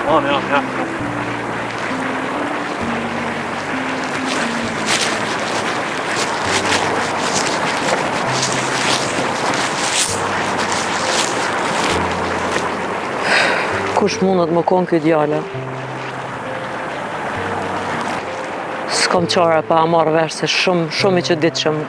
Ja. Kush mundet më konë këtë djale? S'kam qare pa marrë vesh se shumë i që ditë shumë.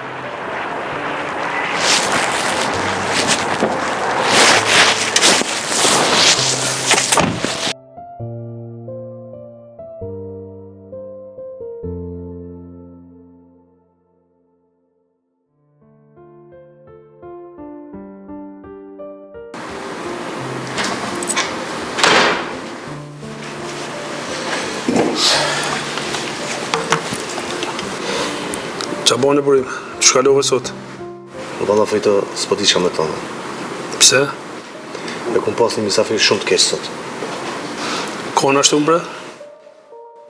Qa bane burim? Që shkallove sot? Valla Fito, s'po di qa me tonë. Pse? E kum pas një misafir shumë të keq sot. Kona ashtu bre?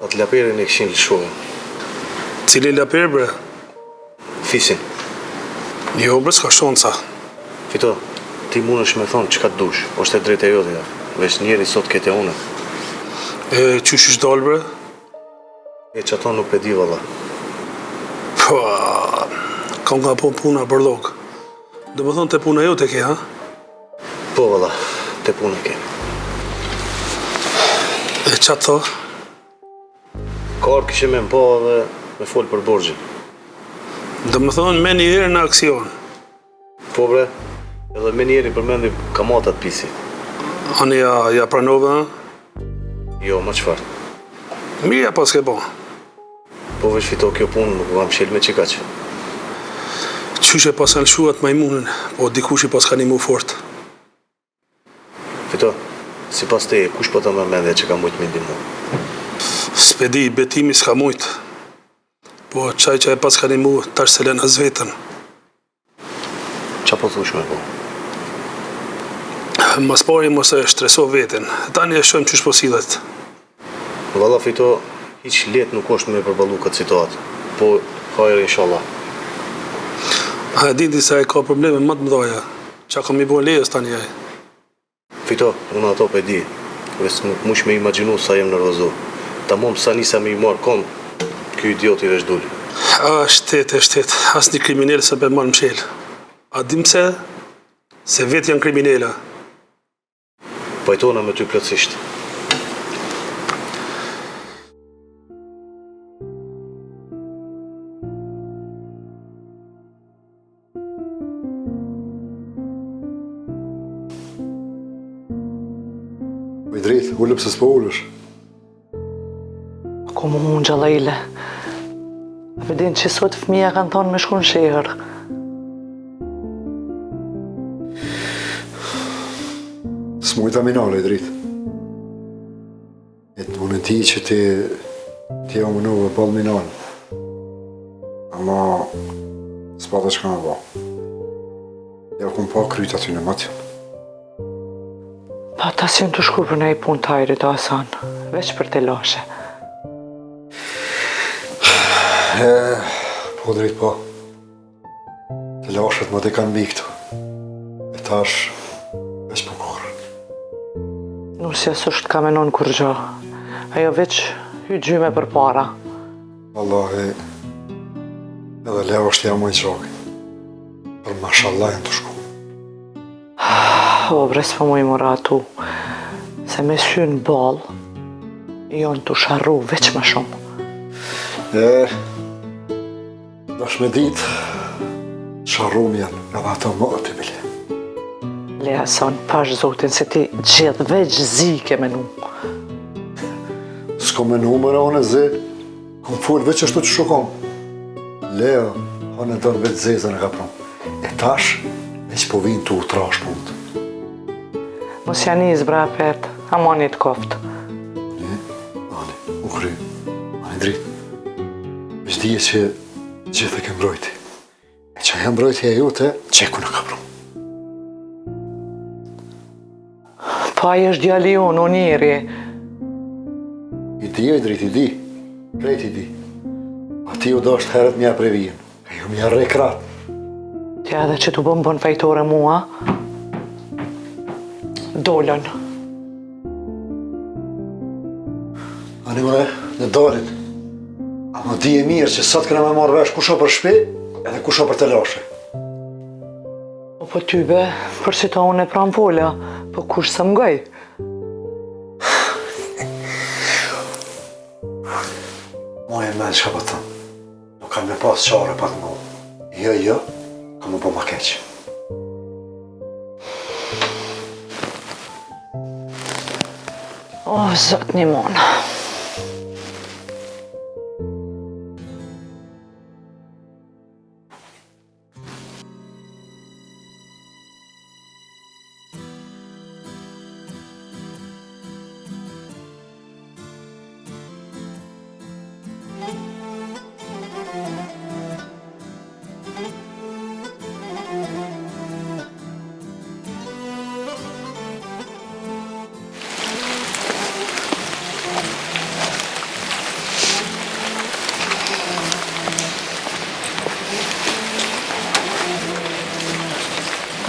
Atë laperin e këshin lëshuve. Cili laper bre? Fisin. Jo bre, s'ka shonca. Fito, ti mund është me thonë qka të dush, është e drejt e jodhja. Veç njeri sot kete une. E qysh ish dal bre? E që ato nuk e di valla. Kam ka po puna bërlog. Dhe më thonë të puna jo të ke, ha? Po valla, të puna ke. E qa të tha? Karë kishe me mpa dhe me folë për borgjin. Dhe më thonë me një herë në aksion. Po bre, edhe me njeri përmendi kamatat pisi. Ani ja pranove, ha? Jo, ma qëfar. Mirja pas ke po. Po veç Fito kjo punë nuk vam shel me qika që. Qyshe pas kanë shuat majmunën, po dikush i pas ka një mu fort. Fito, si pas te, kush po të më mendje që ka mujtë me ndimu? Spedi, betimi s'ka mujtë. Po qaj që e pas ka një mu, tash se lena zvetën. Qa po thush me po? Mas pari mos e shtreso vetin. Tani e shojmë qysh po sillet. Valla Fito, hiq let nuk është me përballu këtë situatë. Po, hajrë inshallah. A e diti se e ka probleme më të mdoja. Qa kam i bo lejës tani aj. Fito, unë ato pe di. Ves nuk mush me imaginu sa jem nervozu. Ta mom sa nisa me i marë kon, kjo idiot i veç dulli. Shtet. As një kriminel se be marë mshel. A dim se? Se vetë janë kriminela. Pajtona me ty plotësisht. Me drejt, ullë pëse s'po ullësh. Ko më mund gjallajle. A vedin që sot fëmija kanë thonë me shku në shehër. S'mujt aminale, drejt. E të unë ti që ti ja më nuve bal minale. Ama s'pa të shka me ba. Ja kum pa kryt aty në matjon. Pa ta si në të shku për në i pun të ajrit, Asan. Veç për të lashe. Po drejt po. Të lashet më të kanë bi këtu. E tash, veç po korë. Nusja s'është ka menon kur gjo. Ajo veç hy gjyme për para. Wallahi, edhe leo është jam më i qaki. Për mashallah janë të shku. O, bre, s'po mu i mora atu. Se me shynë bal, jonë të sharru veç më shumë. Dash me dit, sharrum janë, edhe ato më të bile. Le Asan, pash zotin se ti gjithë veç zike me nu. S'ko me numër, anë e zi, kom full veç ashtu që shukom. Leo, anë e dërë veç zezën e ka prom. E tash, veç po vinë të utrash punë. Mos janë izë, bra, pet, amoni të koftë. Ani, u kry, ani dritë. Veç dije që gjithë e ke mbrojti. E që e mbrojti e jute, qeku në ka prom. Pa i është djali unë, unë njeri. I di, oj dritë, i di. Krejt i di. A ti u do është heret mja previjen. E ju mja rekrat. Tja edhe që t'u bën fajtore mua. Dollën. Tani ure, në dalin. Ama di e mirë që sot këna me marrë vesh kusho për shpi, edhe kusho për të lashe. Po ty be, për që ta unë e pram vola, po kush së mgaj? Moj e men që po thëmë. Nuk kam me pas qare pak më. Jo, kam më po ma keq. O, zot një monë.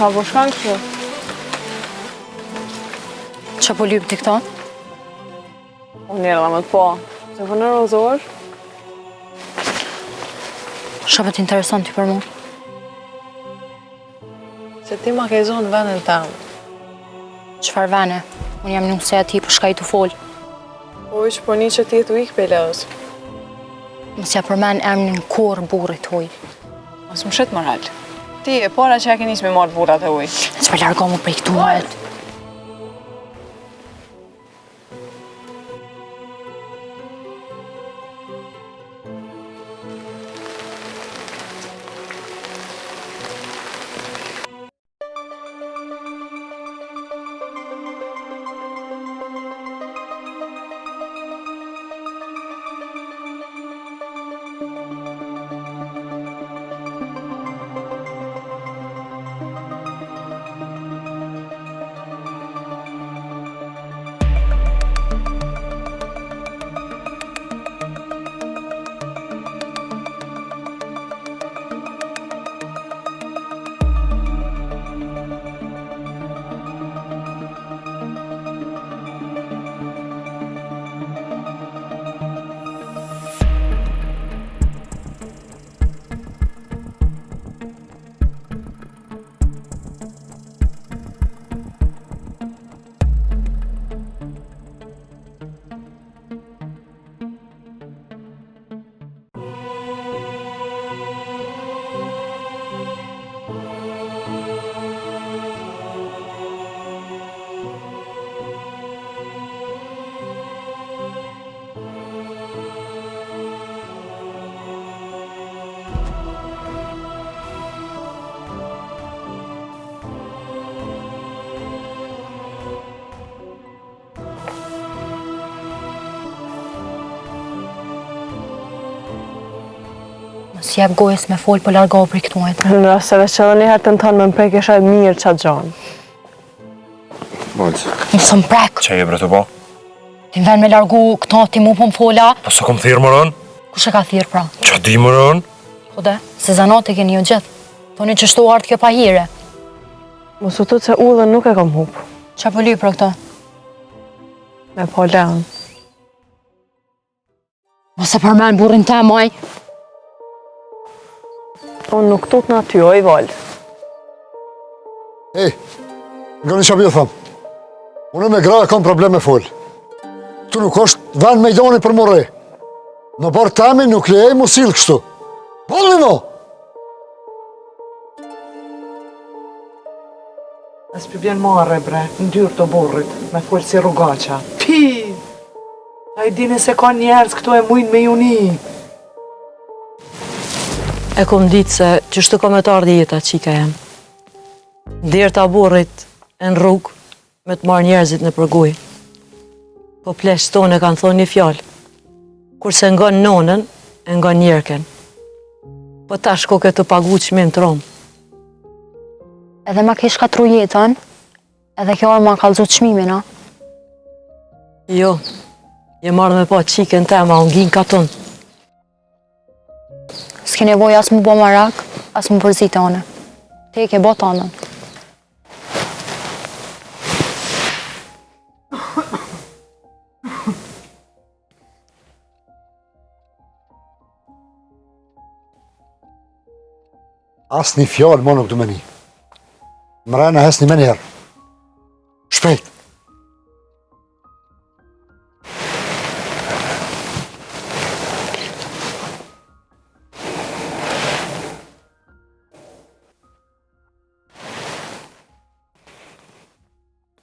Ka po shkan kështu? Qa po lypë ti këta? Unë njerë dhe më të po. Se po nervozohesh? Qa po t'intereson ti për mu? Se ti ma ke zonë vendin temë. Qfar vene? Unë jam njëse ati për shka i të folë. Po ish po një që ti të ikë pelës. Mos ja përmen emnin kur burrit huj. Mos më shetë moral. Ti e para që ja ke njës me marrë burrat e uj. Që për largo mu për i këtu mëhet. Si jep gojës me folë për largohë për i këtu majtë. Në rasteve që edhe njëherë të në tanë me më prek isha mirë qatë gjanë. Bolë. Nësë më prek. Qa je bre të po? Ti më ven me largu këto ti mu për më fola. Po së kom thirë më rënë? Kush e ka thirë pra? Qa di më rënë? Po de, se zanate keni jo gjithë. Thoni që shtu artë kjo pa hire. Mos u tut se udhën nuk e kam hupë. Qa po lypë për këto? Me po lenë. Mos e përmen burin te, maj. Unë nuk tut në aty, o i valë. Ej, nga një qabi o thamë. Unë me gra e kam probleme folë. Tu nuk është vend mejdani për more. Në barë temi nuk lejej mu silë kështu. Bolli no! As për bjen marre, bre, në dyrë të borrit, me folë si rrugaqa. Pi! A i dini se ka njerës këto e mujnë me juni. E kom ditë se që shtu kom e të ardhi jeta qika jem. Dirë të aburrit e në rrugë me të marrë njerëzit në përguj. Po plesh tonë e kanë thonë një fjallë. Kurse ngon nonën, e ngon njerken. Po ta shko këtë pagu qmim të romë. Edhe ma kesh katru jetën, edhe kjo orë ma kalëzot qmimin, a? Jo, je marrë me pa qiken tema, unë gjin katon. S'ke nevoj as mu bo marak, as mu përzit anë. Te ke bot anën. As një fjallë më nuk du me një. Mrena hes një me njerë. Shpejt.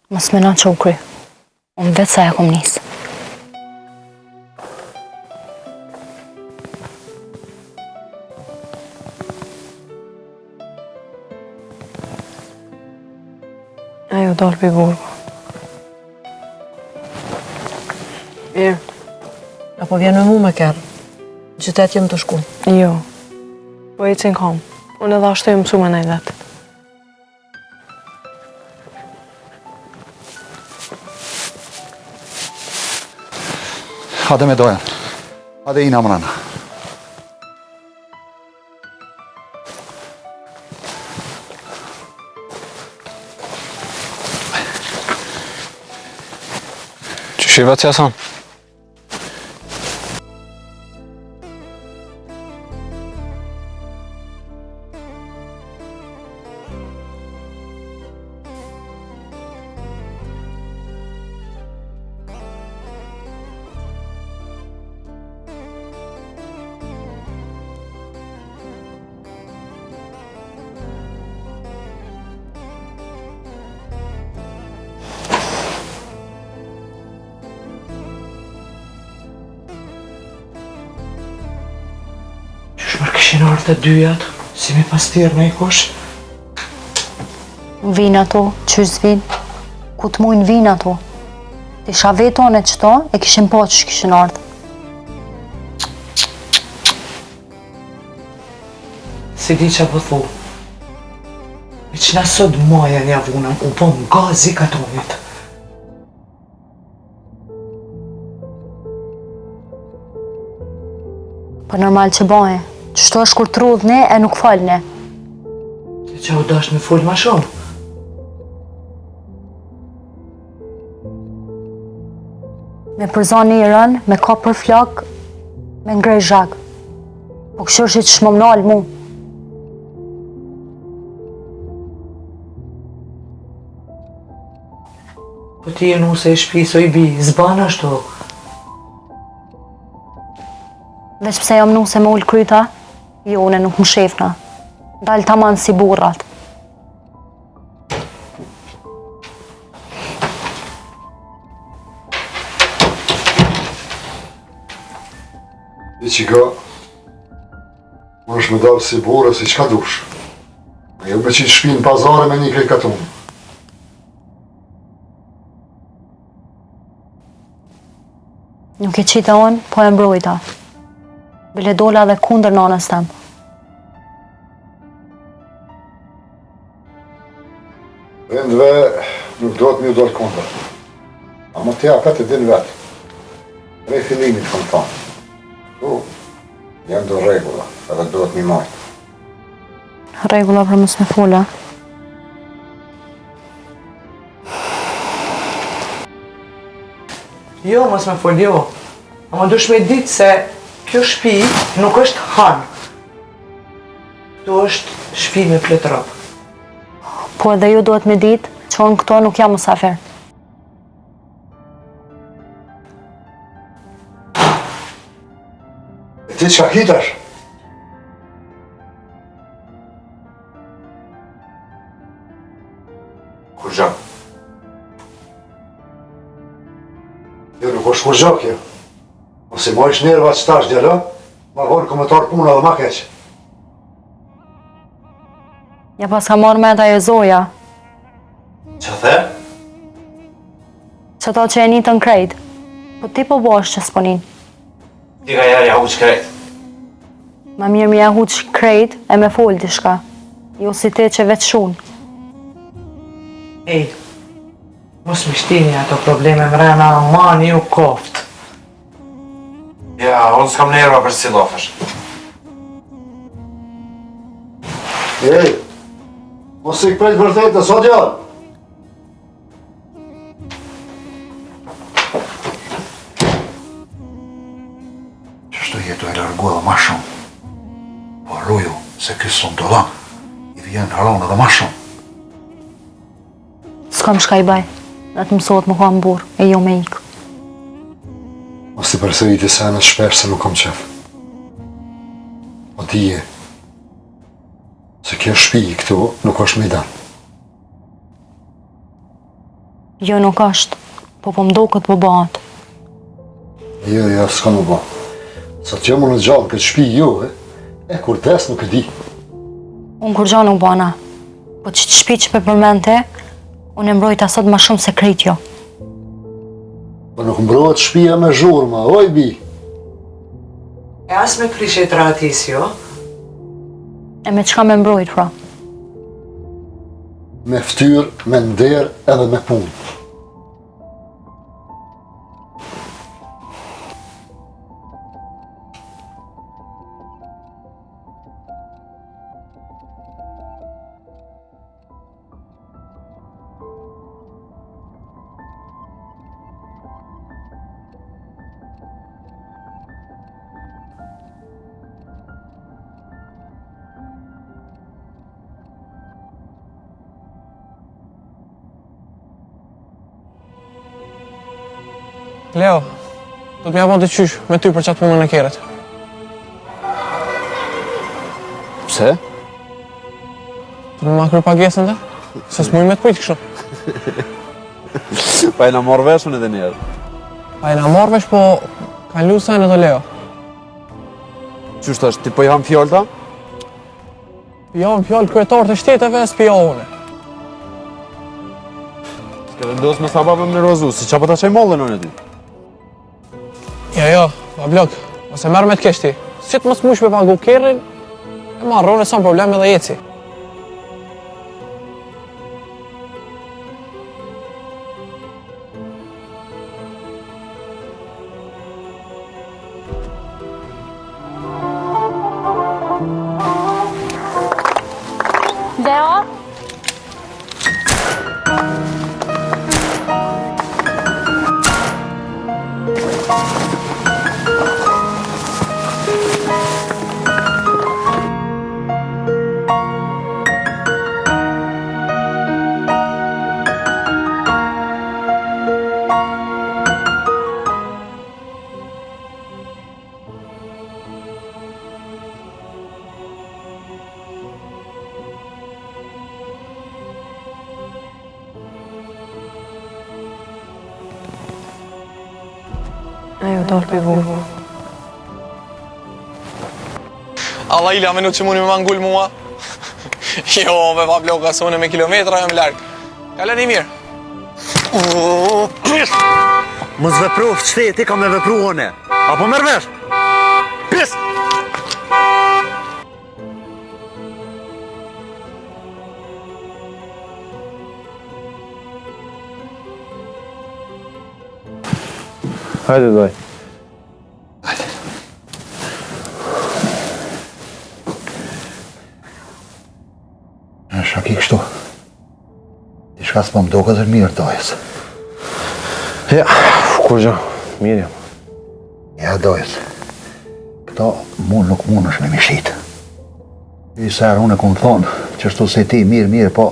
Mos me na qokri. Unë vetë sa e kom nisë. Ajo dalë për burgu. Mirë. Apo vjen me mu me kërë. Qytet jem të shku. Jo. Po e cin kam. Unë edhe ashtu e mësu me nej vetë. Hade me dojen. Hade ina mrena. Shiva që jason? Shmër këshin arë të dyjat, si me pastirë në i kush. Vinë ato, qysh vinë, ku të mujnë vinë ato. Ti shavetone qëto, e kishin po që kishin ardhë. Si di që po thu. Me që na sot maja një avunam, u bom gazi katonit. Po normal që baje, që shto është kur të rudhne e nuk falne. Ti që u dash me full ma shumë. Me përzoni i rën, me ka për flak, me ngrej zhak. Po kështu është që shmo mnalë mu. Po ti e nuse i shpiso i bi, zban ashtu. Veç pse jam nuse me ullë kryta, jo, une nuk më shefna. Dalë taman si burrat. I që ka, më është me dalë si burë, si qka dush. Me ju me qitë shpinë pazare me një krejt katunë. Nuk e qita unë, po e mbrojta. Bile dola dhe kundër nanës tem. Vendve nuk do të mjë dojtë kundër. A më tja këtë e din vetë. Prej fillimit këmë thanë. Tu, jenë do regula, edhe do të një majtë. Regula për mos me fola. Jo, mos me fol, jo. Ama dush me ditë se kjo shpi nuk është hanë. Kjo është shpi me plot rob. Po edhe ju duhet me ditë që unë këto nuk jam musafir. E ti që hitash? Kur gjak? Jo, nuk është kur gjak, jo. Ose ma ish nerva që tash djela, ma vonë komentar puna dhe ma keq. Ja pas ka marrë me ajo zoja, Që the? që ta që e një të në krejt. Po ti po bosh që s'ponin. Ti ka jari huq krejt. Ma mirë mi e huq krejt e me fol dishka. Jo si ti që veç shun. Ej, mos më shtini ato probleme mrena, mani u koft. Ja, unë s'kam nerva për si lofësh. Ej, mos i këprejt vërtetë, sot janë? Qështu jetu e largohë ma shumë. Po rruju se kësë son dolan. Vjen haron edhe ma shumë. S'kam shka I baj. Dhe të mësot më kam burë, e jo me ikë. Mos t'i përsëriti se në shpesh se nuk kam qef. O dije, se kjo shpi këtu nuk është me dan. Jo nuk është, po mdo këtë po bëhat. Jo, s'ka më ba. Sa që më në gjallë këtë shpi jo, kur des nuk e di. Unë kur gja nuk bana, po që të shpi që pe përmente, unë e mbrojt asot ma shumë se krejt jo. Po nuk mbrojt shpia me zhurma, oj bi. E as me prishet ratis, jo? E me qka me mbrojt, pra? Me ftyr, me nder edhe me punë. Leo, do t'mja bon të qysh me ty për qatë punën e keret. Pse? Të më makër pagesën dhe? Se s'muj me t'pujt kështu. Pa e na marrë veshën edhe njerë. Pa e na marrë vesh, po kanë lu sajnë edhe Leo. Qështë është, ti po i ham fjallë ta? Pijavën fjallë kryetar të shteteve, s'pijavën e. S'ke vendosë me sababëm në rozu, si qa po ta qaj mollën në ty? Jo, bablok, ose merë me t'keshti. Si të mos mush me pagu kerrin, e marrë, unë e son problem edhe jeci. Leo? Ajo, dorë për vurë. Allah ila minut që muni me mangull mua. Jo, me pa bloka, se une me kilometra jam larg. Kalën I mirë. Mos vepru qëti, ti ka me vepru one. Apo merr vesh? Pis! Hajde, doj. Në shaki kështu. I shka s'po më do këtër mirë dojës. Ja, kur gjë, mirë jam. Ja dojës. Këto mund nuk mund është me mishit. I sërë unë e këmë thonë, qështu se ti mirë, po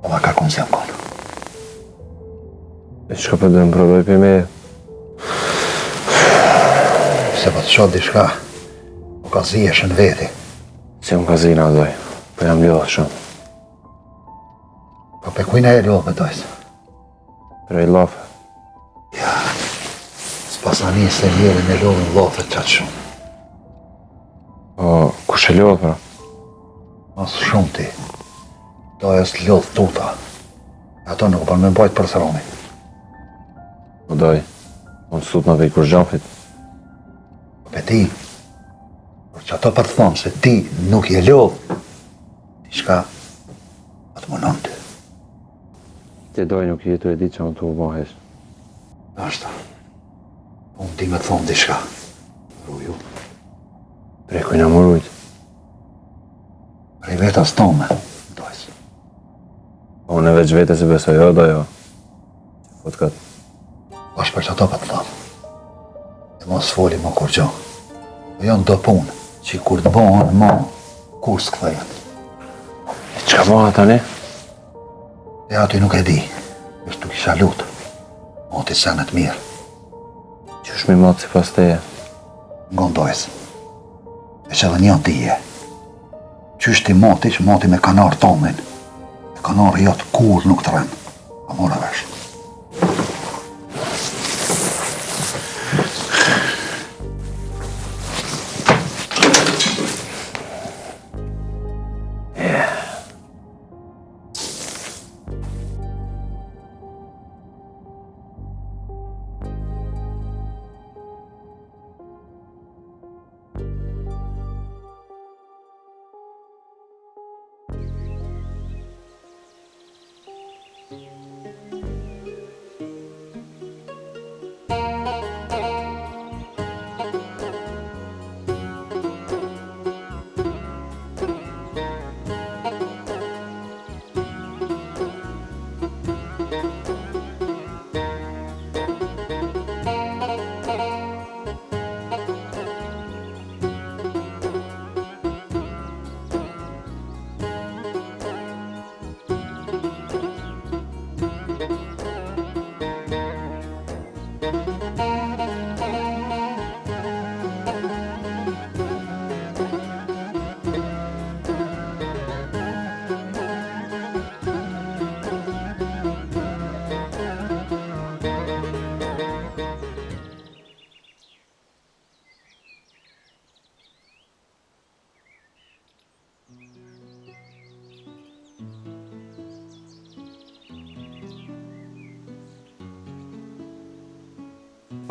ma ka kënë si jam konë. E që ka për dojmë provoj për me? Se po të qotë dishka, po ka zi e shën veti. Si unë ka zina doj, po jam ljohë shumë. Po pe kujna e ljohë me dojës? Prej lafe. Ja, s'pasa një se ljohë në ljohë në lafe qatë shumë. Po, kush e ljohë, pra? Mas shumë ti. Dojës të ljohë tuta. Ato nuk përnë me mbajtë për sëroni. Po doj, unë sut në vej kur gjafit. Pe ti, por që ato për të thonë se ti nuk je lodhë, ti shka atë më nëndë. Ti doj nuk jetu e di që unë të u bahesh. Ashta, unë ti me të thonë di shka. Ruju, Prej kujna më rujt. prej vetas tome, dojës. Unë e veç vete se besoj jo, do jo. Fot këtë. Ashtë për që ato për të thonë. E mos foli më kur gjo. Po janë do punë, që kur të bohën më, kur s'kthejen. Çka bëha tani? E aty nuk e di. Vesh tu kisha lutë. Moti senet mirë. Qysh mi matë si pas teje? Ngondojës. E që edhe një dije. Qysh ti moti që moti me kanar tomin. E kanar jotë kur nuk të rënë. A mora vesh.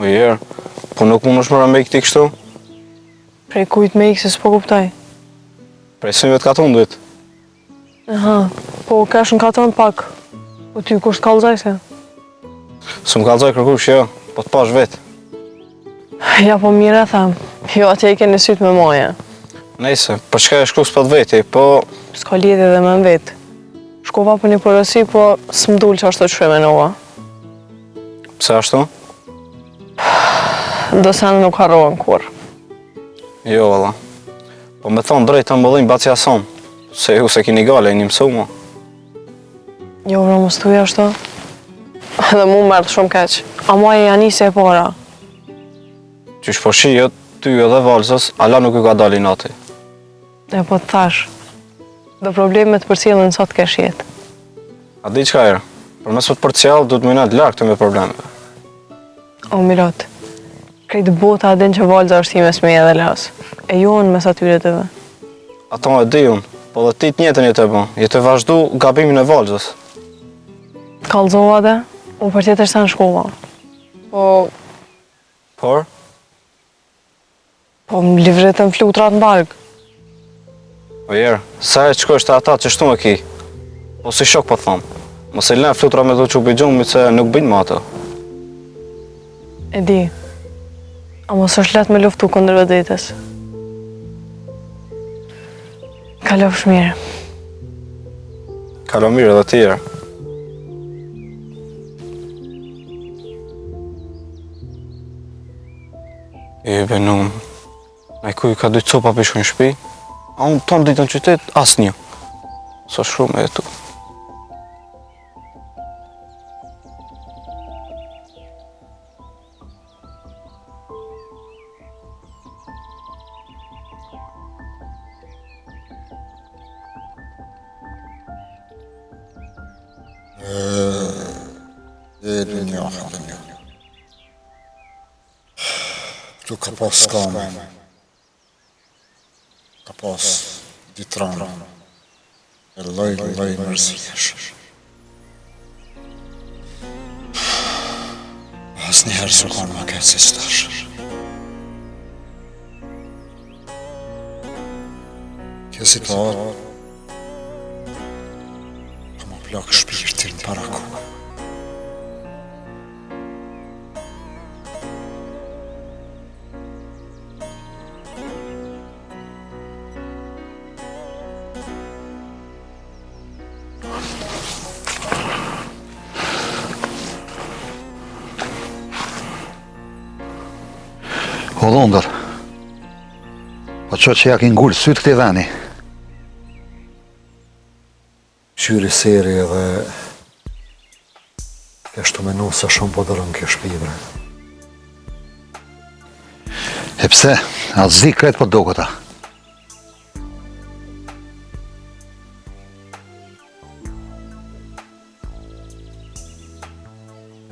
O jerë, po nuk mund është mëra me i këti kështu? Prej kujt me i se s'po kuptoj. Prej sënjve të katon duhet. Aha, po kesh në katon pak. Po ty kusht kallëzaj se? Së më kallëzaj kërkush, jo, po të pash vetë. Ja, po mire e tham. Jo, atje i keni sytë me moje. Nejse, për çka e shku s'pat veti, po... S'ka lidhje dhe me në vetë. Shkova për një përësi, po s'mdull që ashtu të shre me nova. Pse ashtu? Do sen nuk harrohen kur. Jo, valla. Po me thonë drejt të mbëllim baci ason. Se ju se kini gale, e një mësu mu. Jo, vro, mos tuja ashtu. Edhe mu mërë shumë keq. A ma e janise e para. Qysh po shijë, ty edhe valzës, ala nuk ju ka dali nati. E po të thash. Do problemet për cilën sot kesh jetë. A di qka erë? Për mes të për cjallë, du të minat larkë të me problemeve. O, Mirat, krejtë bota adin që valza është si mes me edhe las. E jo në mes atyre të ve. Ato e di unë, po dhe ti të njëtën jetë e bon. Jetë e vazhdu gabimin e valzës. Kallëzova dhe, unë për tjetër sa në shkova. Po... Por? Po më livretën flutrat në bargë. O jerë, sa e qëko është ata që shtu me ki? Po si shok po thonë. Mos e lënë flutra me do që u bëjgjumit se nuk bëjnë ma ato. E di, a mos është letë me luftu kundër vetës. Kalof shmirë. Kalo mirë edhe tjerë. E benum, a i kuj ka 2 copa pishu në shpi, a unë tonë ditë në qytet, asë një. So shumë e tu. Këtu ka pas skame, ka pas ditranë, e loj mërzish. Asnjëherë s'u kanë më keq si stash. Kjo situatë ka më plak shpirtin para ku. O dhondër, po qo që ja ki ngullë sytë këti veni. Qyri seri edhe kështu menu se shumë po dërën kjo shpibre. E pse? A zi kretë po do këta?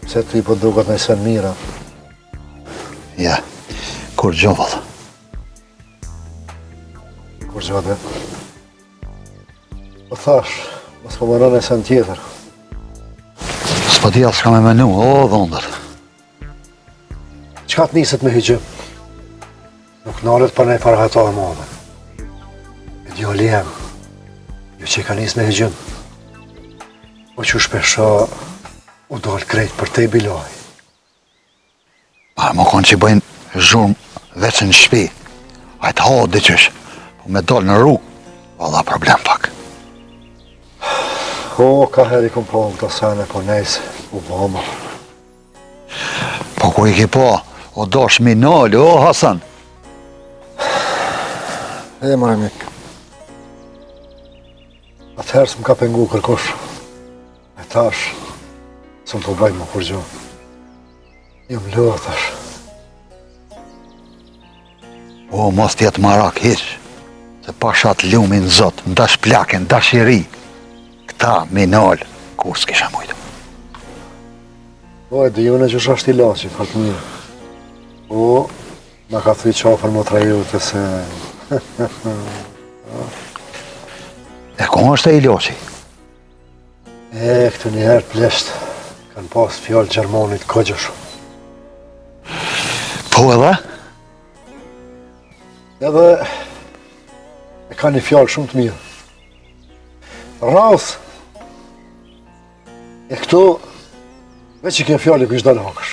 Pse ti po duket në sen mira? Ja, kur gjovall. Kur gjove? Po thash, mos po mëron e sen tjetër. S'po di s'ka me menu, o dhondër. Qka të niset me hygjëm? Nuk nalet për nej farhata e madhe. E djali jem, ju që ka nis me hygjëm. Po që shpesha u dal krejt për te i bilaj. Pa, më konë që i bëjnë zhurmë veç në shpi. A i të ha diqysh, po me dal në rrugë, valla problem pak. O, ka heri këm po në këto sene, po nejse, u bëma. Po ku i ki po, o dosh minolli, o Hasan. E, mare mik. Atëherë s'm ka pengu kërkosh. E tash, s'm po bëjmë më kur gjo. Jëm lë, tash. O, mos tjetë marak hiq, se pashat lumin zot, ndash plaken, ndash i ri. Këta, minol, kur s'kisha mujtë. O, e di une që shasht i laci, fatë mirë. O, me ka thuj qafër më trajute se... E ku është e i loqi? E, këtu njëherë plesht, kanë pas fjallë Gjermonit këgjësh. Po edhe? Edhe, e ka një fjallë shumë të mirë. Raus, e këtu, veç i ke fjallë i kështë dalë hakësh.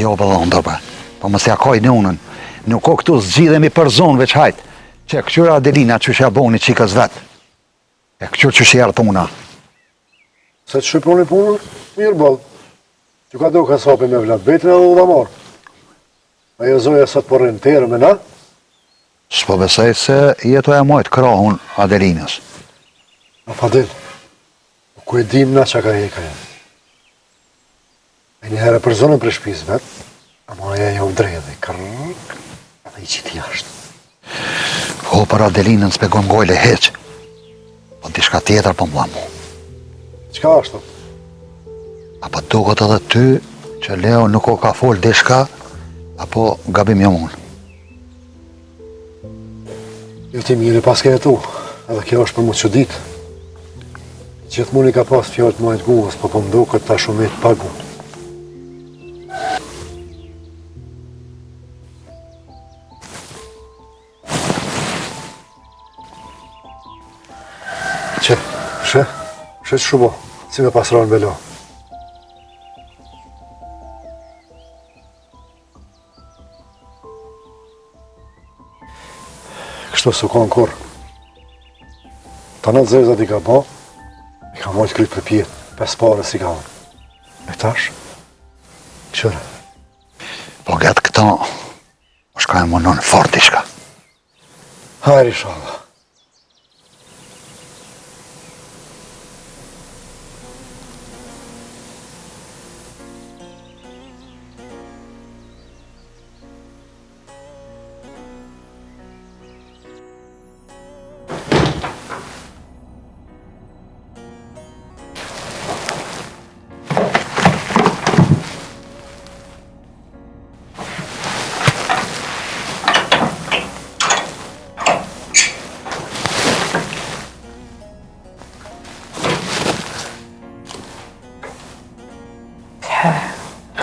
Jo, bëllon, dërbe, po mësja kaj në unën. Nuk ko këtu zgjidhemi për zonë veç hajtë, që këqyra Adelina që shja boni qikës vetë. E këqyr që shjerë puna. Se të shqiponi punën, mirë bëllë. Që ka do ka sapi me vlatë betën edhe u dha marë. A jo zoja sot për rinë terë me na? S'po besoj se jeto e mojtë krahun Adelinës. A Fadil, ku e dim na që ka heka e. E një herë për zonën për shpiz vetë, ama e jo drejdhe, kërrrk, edhe i qitë jashtë. Po për Adelinën s'pegon gojle heq, po dishka tjetër po m'la mu. Qka ashtë? Apo duket edhe ty që Leo nuk o ka fol dishka, apo gabim jo unë. Jo ti mire pas ke jetu, edhe kjo është për mu që ditë. Gjithmoni ka pas fjallë të majtë guës, po po mduket ta shumit pagu. She që shubo, si me pasronë belo. Kështu s'u ka në kur. Ta në të zezat i ka ba, i ka mojtë kryt për pjetë, 5 pare si ka unë. E tash, qëre. Po gëtë këta, është ka e monon fort i shka. Hajri shala.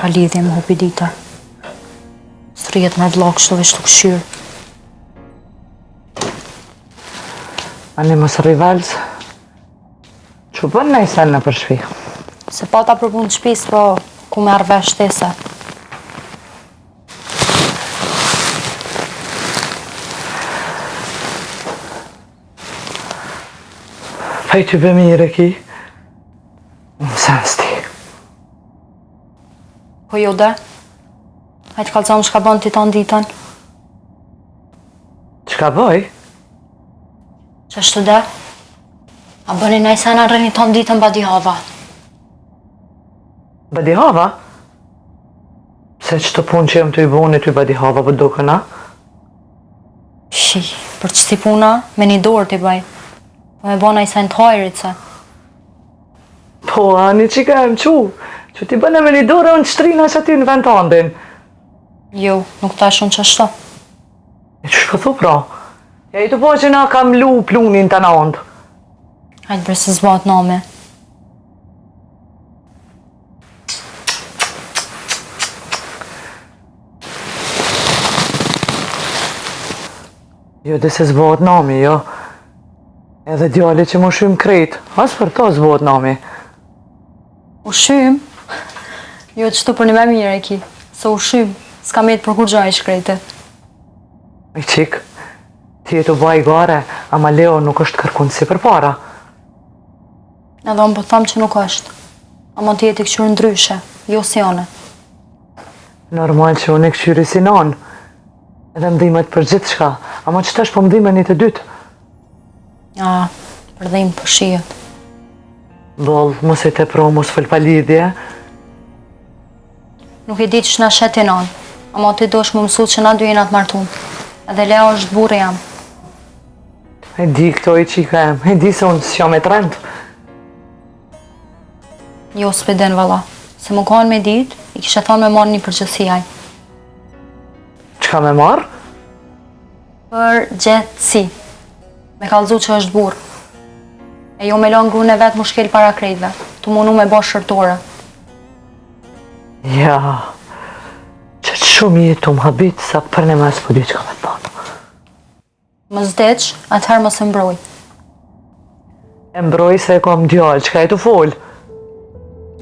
Ka lidhje me Hopidita. Strijet me vllak kështu veç të këshyrë. Ani mos rivalz. Që bën në i sen në për shpi? Se pata për punë të shpis, po ku me arve shtese. Hej që be mirë e ki. Më sens ti. Po jo dhe? Hajtë kalëzom shka bën ti ta nditën. Qka bëj? Qështu dhe? A bëni najsena rreni tom ditën badihava. Badihava? Se që të punë që jem të i buni të i badihava për duke na? Shi, për që si puna, me një dorë t'i baj. Po me bo najsen të hajrit se. Po, ani që ka em që ti bëne me një dorë unë qëtrina që aty në vend të andin. Jo, nuk ta shumë që ashtu. E që shpëthu pra? Ja i të po që na kam lu plunin të në andë. Hajtë bre se zbat name. Jo, dhe se zbot nami, jo. Edhe djali që më shumë krejt, as për to zbot nami. Ushym? Jo, që të për një me mire ki. Se ushym, s'ka me të për kur gjaj shkrejte. I qik, ti e të baj gare, ama Leo nuk është kërkun si për para. Edhe unë po thamë që nuk është. Ama ti e të këqyrë ndryshe, jo si one. Normal që unë e këqyri si non. Edhe mdhimet për gjithë shka, ama që tash po mdhime një të dytë. A, përdhim për shijet. Boll, mos e te pro, mos fëll pa lidhje. Nuk e di që na sheti non, ama ti dosh më mësu që na dy jena të martun. Edhe Leo është burë jam. E di këto i qika em, e di se unë s'ja me trend. Jo, s'peden valla. Se më kanë me dit, i kishe thonë me marrë një përgjësiaj. Qka me marrë? Përgjësi. Me kallëzu që është burë. E jo me lanë grune vetë më shkel para krejtve. Të munu me bosh shërtore. Ja, që të shumë jetu më habit sa për në mes po dy qka me të thonë. Më zdeq, atëherë më së mbroj. E mbroj se e kom djallë, qka e të folë?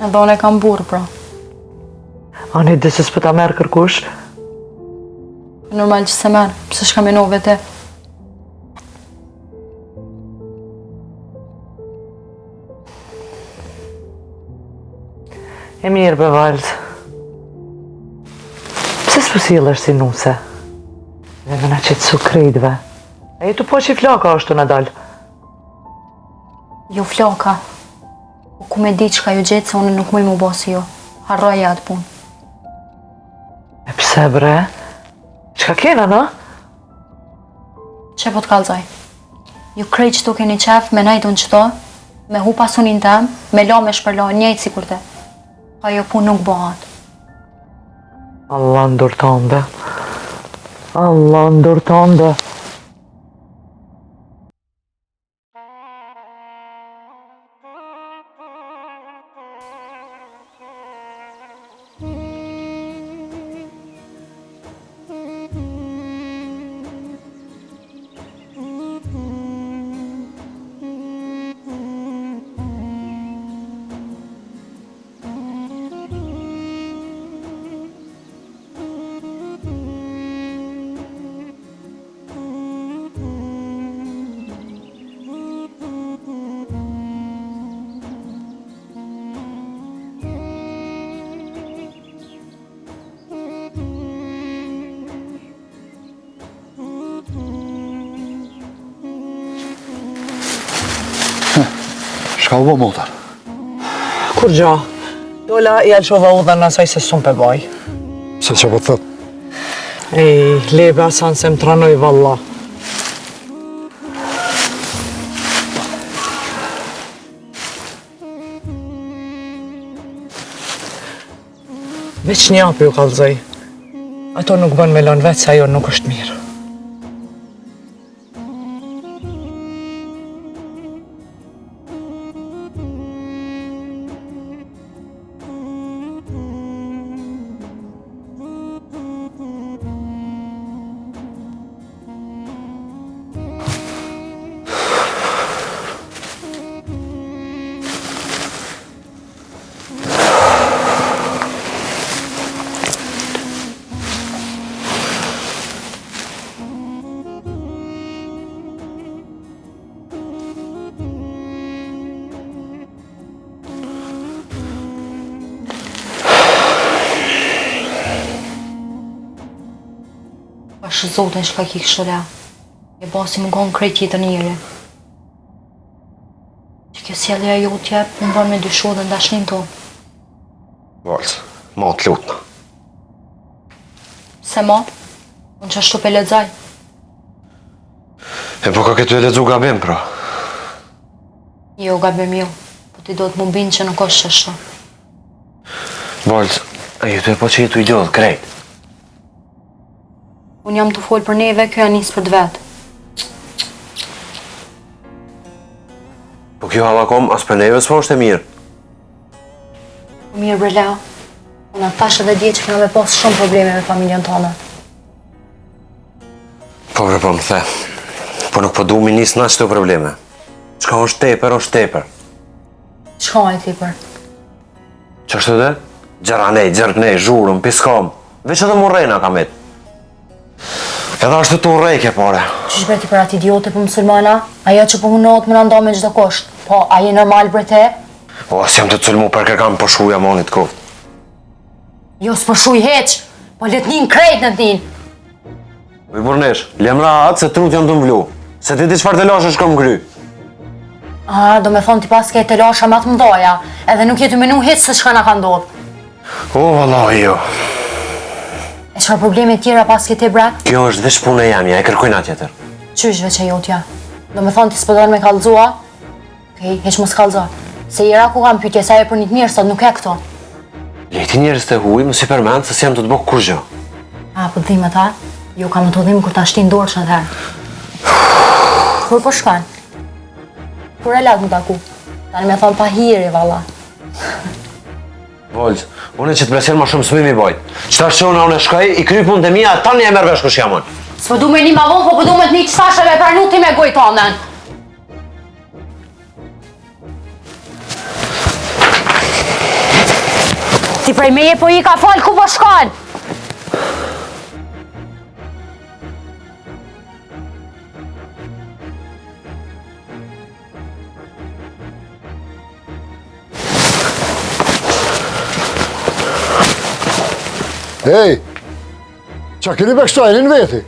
Edhe unë e kam burë, pra. Ani dhe se s'pëta merë kërkush? Normal që se merë, pëse shka menove te. E mirë, bevalz. Pse s'pësillë është si nuse? Dhe me na qëtë su krejtve. E tu po që i flaka është të në dalë. Jo flaka. U ku me di qka ju gjithë se unë nuk mëj mu bosi jo. Harroja atë punë. E pse bre? Qka kena, na? Që po të kalzaj? Ju krejt që tu keni qef me najtun qëto, me hu pasunin tem, me la me shpërla njejtë si kur te. Ajo punë nuk bëhat. Allah ndurton be. Allah ndurton be. Shka u bo motor? Kur gjo? Dola i alqova u dhe nësaj se sun pe baj. Se që po të thët? Ej, lebe asan se më tranoj valla. Veç një api u kalzoj. Ato nuk bën me lon vetë se ajo nuk është mirë. Bashë zotin shka ki kështu la. E basi më konë krejt jetën njëri. sjellja jotje më bën me dyshu dhe ndashnin tonë. Valc, ma të lutna. Se ma, unë që ashtu pe lexoj. E po ka këtu e lexu gabim, pra. Jo, gabim jo, po ti do të më binë që nuk është ashtu. Valc, a jetu e po që jetu i gjodhë, krejt. Unë jam të folë për neve, kjo janë nisë për të vetë. Po kjo halakom, as për neve s'po është e mirë. Mirë bre Leo, unë atë tash edhe dje që kena me pas shumë probleme me familjen tonë. Po bre, po më the. Po nuk po du mi nisë na qëto probleme. Qka është tepër, është tepër. Qka e tepër? Që është dhe? Gjeranej, gjerknej, zhurëm, piskom. Veç edhe më rejna kamet. Edhe është të rejke, pare. Qysh bre ti për atë idiote për musulmana? Ajo që po hunot më nëndo me gjdo kosht. Po, a je normal bre te? O, as jam të culmu për kërkam po shuja monit ko. Jo s'po shuj heq, po letnin krejt në tin. I burnesh, lemra atë se trut jam të mvlu. Se ti çfarë të lashe shkom gry. A, do me thonë ti pas ke të lasha ma të mdoja, edhe nuk jetu menu heq se shka na ka ndodh. O, vallahi jo. E çfarë probleme tjera pas ke ti brat? Kjo është veç punë e jamja, e kërkojna tjetër. Qysh veç e jotja? Do me thonë ti s'po don me kallëzua? Okej, heq mos kallëzo. Se jera ku kam pyetje sa e për një të mirë, sot nuk e këto. Lejti njerës të huj, më si përmend se si jam të të bëhë kur gjë. A, po dhim e ta? Jo, kam të dhim kur ta shtin dorë që në herë. Kur po shkan? Kur e latë më taku? Tani me thonë pa hiri, valla. Volz, unë që të presjen ma shumë s'mi mi bojt. Qëta shqona unë e shkaj, i kry punë të mija, tani e merë vesh kush jamon. S'po du me një ma vonë, po du me të një qësashe me pranu ti me gojtonën. Ti prej meje po i ka falë, ku po shkon? Hej, qa keni me kështu, e një në veti?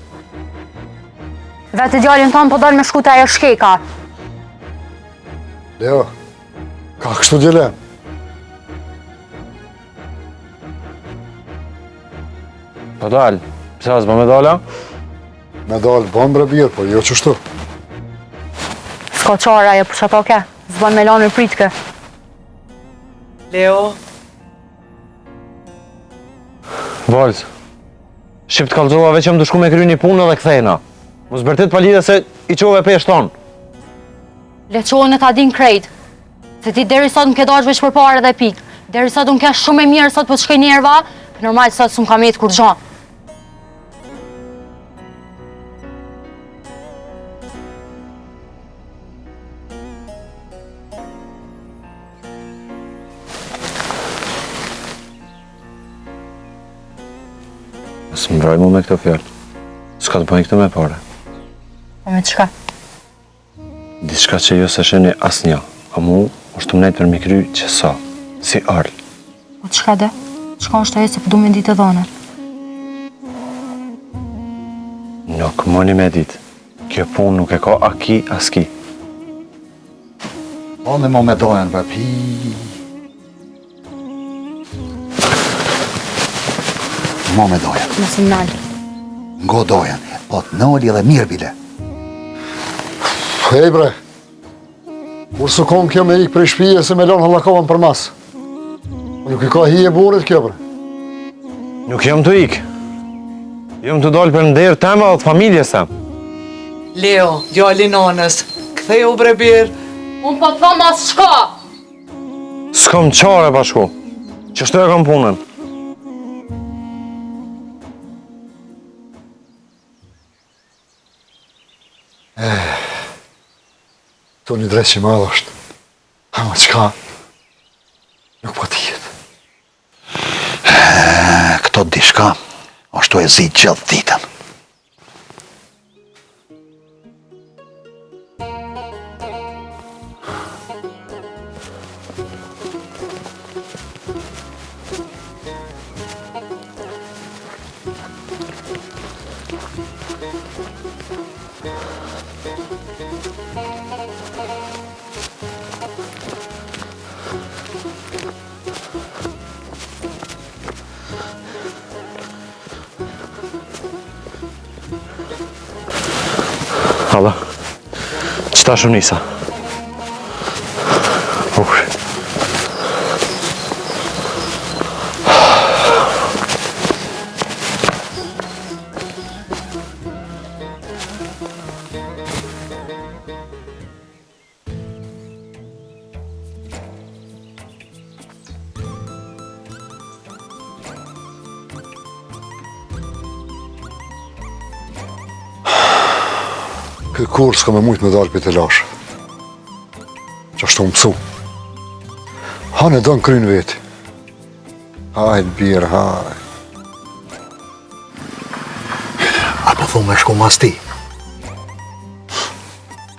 Vetë djallin tonë po dalë me shkuta e shkeka. Leo, ka kështu dilem? Po dalë, pse as ba me dala? Me dalë, bon bre birë, po jo qështu. S'ka qara e për që ato ke, zban me lanë me pritke. Leo, Volz, shqip të kalzova veç jam të shku me kry një punë dhe kthejna. Mos bërtit pa lidhe se i qove pesh tonë. Leqohën e ta din krejt. Se ti deri sot më ke dash veç për pare dhe pik. Deri sot unë ke shumë e mirë sot për të shkej njerva, për normal sot s'unë kam jetë kur gjo. Së më mbroj mu me këto fjallë. S'ka të bëjnë këto me pare. Po me qka? Diçka që jo se sheni as një, a mu është të mnejt për mi kry që sa, si arl. Po qka dhe? Qka është aje se po du me ditë e dhone? Nuk mëni me dit. Kjo punë nuk e ka aki as ki. O me mo me dojen, bërë, pi. Mo me dojen. Mos më nalë. Ngo dojen, po të nëli dhe mirë bile. Hej bre, kur së konë kjo me ikë prej shpije se me lonë halakovan për mas. Nuk i ka hije burit kjo bre. Nuk jam të ikë. Jam të dalë për ndërë tema dhe të familjes sem. Leo, djali nonës, kthej u bre birë. Unë po të thëmë as shka. S'kam qare bashku. Qështu e kam punën. To një drejt që madhë është. Ama qka? Nuk po t'jetë. Këto dishka, ashtu e zi gjithë ditën. Halla, qëta Shunisa? Këtë kur s'ka me mujtë me dalë për të lashë. Që ashtu më pësu. Hanë e donë krynë veti. Hajtë birë, hajtë. A po thumë me shku mas ti?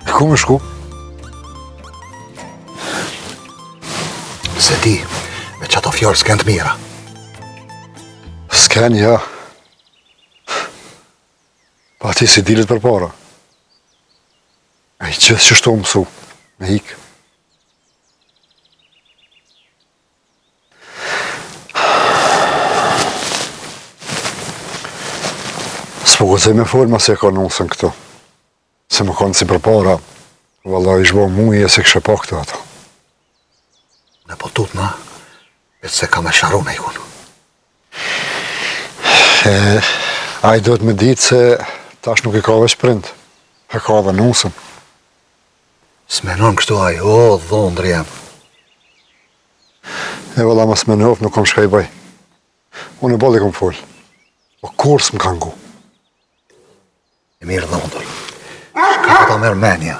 E ku me shku? Se ti, me që ato fjallë s'ken të mira. S'ken, ja. Pa ti si dilit për para. E i qësë që shtu më mësu, me hikë. S'po gëzej me forma se e ka nusën këto. Se më kanë si për para, valla i shbo muje se kështë pa këto ato. Në po tut na, vetë se ka me sharu në ikun. A i do të me ditë se tash nuk i ka veç prind, e ka dhe nusën. S'menon kështu aj, o, dhondër jam. E valla ma s'menof nuk kom shka i bëj. Unë e bolli kom full. O kur s'm kanë gu. E mirë dhondër. Shka këta merë menja.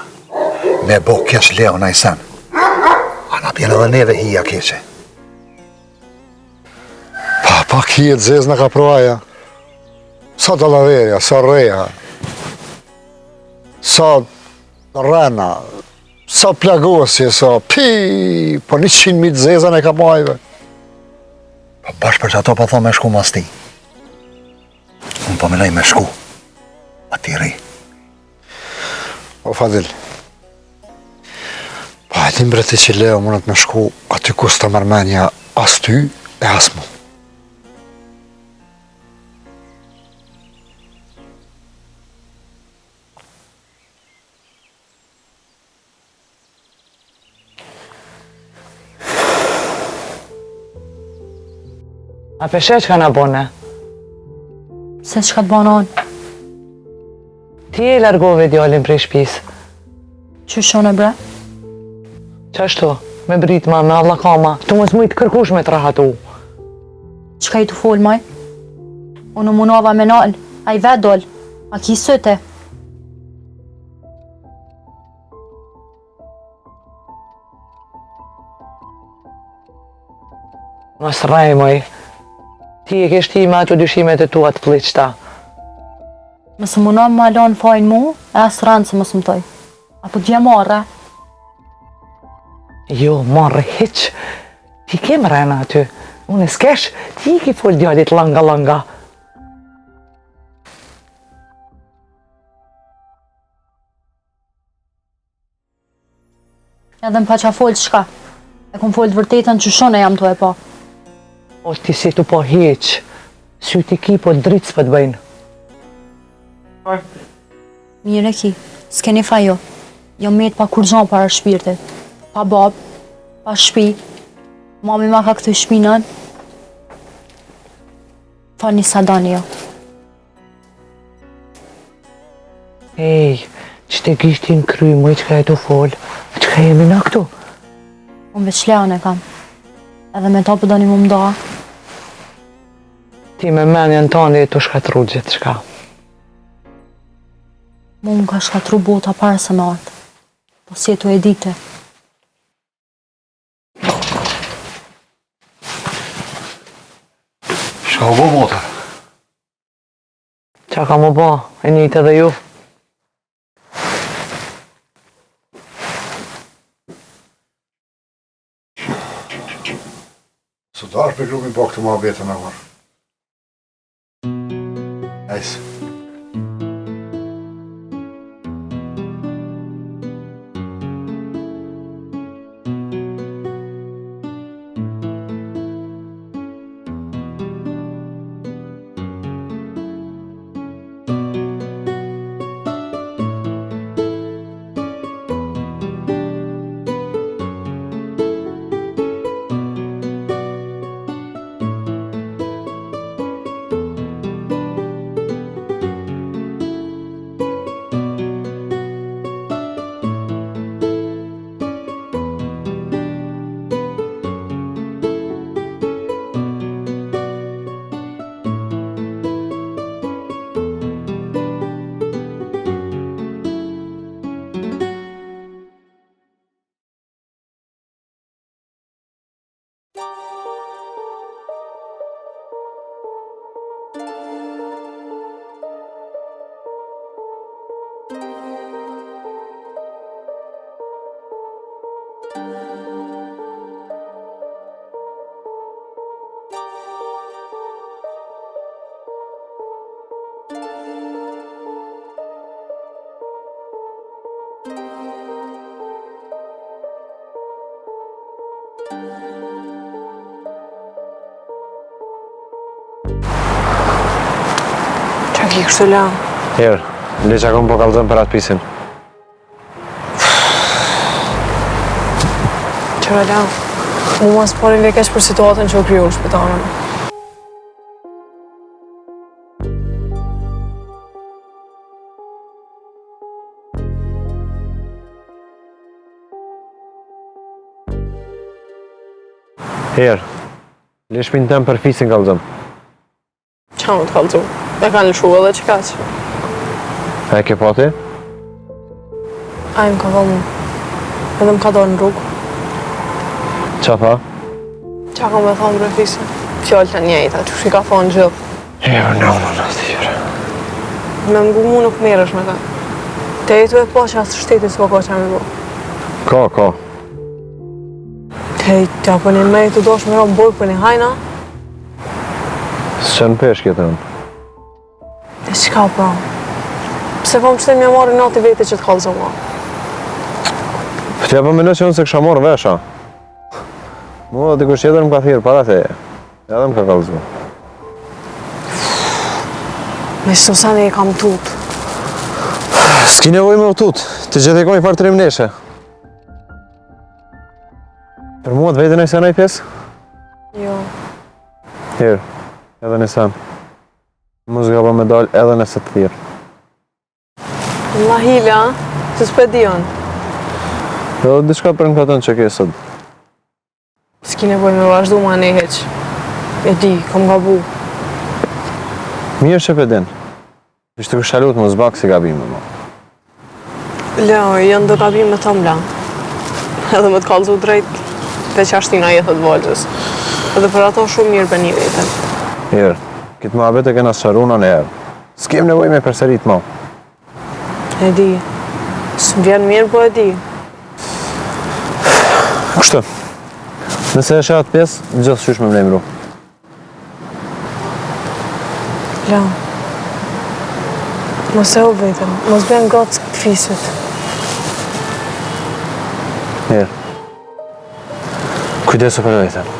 Me bo kesh leo na i sen. A na pjene dhe neve hija keqe. Pa kjetë zez në ka provaja. Sa dalaverja, sa reja. Sa rena. Sa plagosje, sa pi, po 100.000 zezën e ka majve. Po bashkë për që ato pa thonë me shku mas ti. Unë po menaj me shku. A ti ri. O Fadil, pa e ti mbreti që Leo mundet me shku aty ku s'ta mërmenja as ty e as mu. A peshe që ka në bone? Se që ka të banë onë? Ti e largove djallin prej shpis. Që shone bre? Qashtu, me britma, me allakama, tu mos mujtë kërkush me të rahatu. Që ka i të folë maj? Unë munova me nalë, a i vetë dollë, a ki sëte. Mos rrej, moj. Ti e keshti me ato dyshimet e tua të fliqta. Mësë munova me alonë fajnë mu, e asë rëndë se mësë mëtoj. Apo t'ja marre? Jo, marre hiq. Ti kem rena aty. Unë e s'kesh, ti i ki fol djallit langa. Edhe më pa qa folë shka. E kom folë të vërtetën që shone jam të e pa. O ti si tu po hiq. Sy ti ki po dritës për të bëjnë. Mire ki, s'keni fa jo. Jo met pa kur gjon para shpirtit. Pa bab, pa shpi. Mami ma ka këtë shpinën. Fa një sadani jo. Ej, që te gishti në kry, moj që ka e tu folë. Që ka jemi në këtu? Unë veç leon e kam. Edhe me ta për do një më mda. Ti me menjen tani e tu shkatru gjithë shka. Mu më ka shkatru bota para se me artë. Po si e tu e dite. Shka u bo motor? Qa ka më ba, e njëjtë edhe ju. Së dash për grupin po këtë ma betën e mërë. Ejsë. Qa ki kështu la? Herë, le që akon po kallëzëm për atë pisin. Qëra la, mu mas pari lekesh për situatën që u kriju në shpitalën. Herë, le shpinë tem për fisin kallëzëm. Qa më të kallëzu? E ka lëshu edhe që kaq. E ke pati? A im ka vëmë. Edhe më ka dorë në rrugë. Qa tha? Qa ka me thonë për fisin? Fjallë të njejta, që shi ka thonë gjithë. Herë, në tjere. Me mgu mu nuk merësh me ta. Te jetu e po që asë shtetit s'po ka që me bo. Ka. Te tja për një me të dosh me ronë bojë për një hajna? Së qënë pesh këtë në? E qka pra? Pse po më qëtë mja marrë nati vete që të kallëzo ma? Pëtja po mendoj që unë se kësha morë vesha. Mua dikush tjetër më ka thirë para teje. Edhe më ka kallëzu. Me shtu sa ne i kam tut. S'ki nevoj me u tut, të gjithë e kom i farë 3 mneshe. Për mua të vetën e se në i pjesë? Jo. Hirë, edhe në sen. Muzika po me dalë edhe nëse të thirë. Allah hile, a? Se s'pe dion. Edhe diçka për në këtën që ke sot. S'ki nevoj me vazhdu ma ne heq. E di, kom gabu. Mirë që pedin. Ishte këshalut më zbak si gabime ma. Leo, janë do gabime të mla. Edhe me të kallëzu drejt, veç ashtina jetët valgjës. Edhe për ato shumë mirë për një vetën. Hirë, kitë ma abet e kena sharuna në erë. S'kem nevoj me përserit ma. E di. Së vjen mirë, po e di. Kështë. Nëse e shatë pjesë, gjithë shysh me mlemru. Leo. Mos e u vetëm, mos bjen gotës këtë fisit. Hirë. Kujdesu për vetën.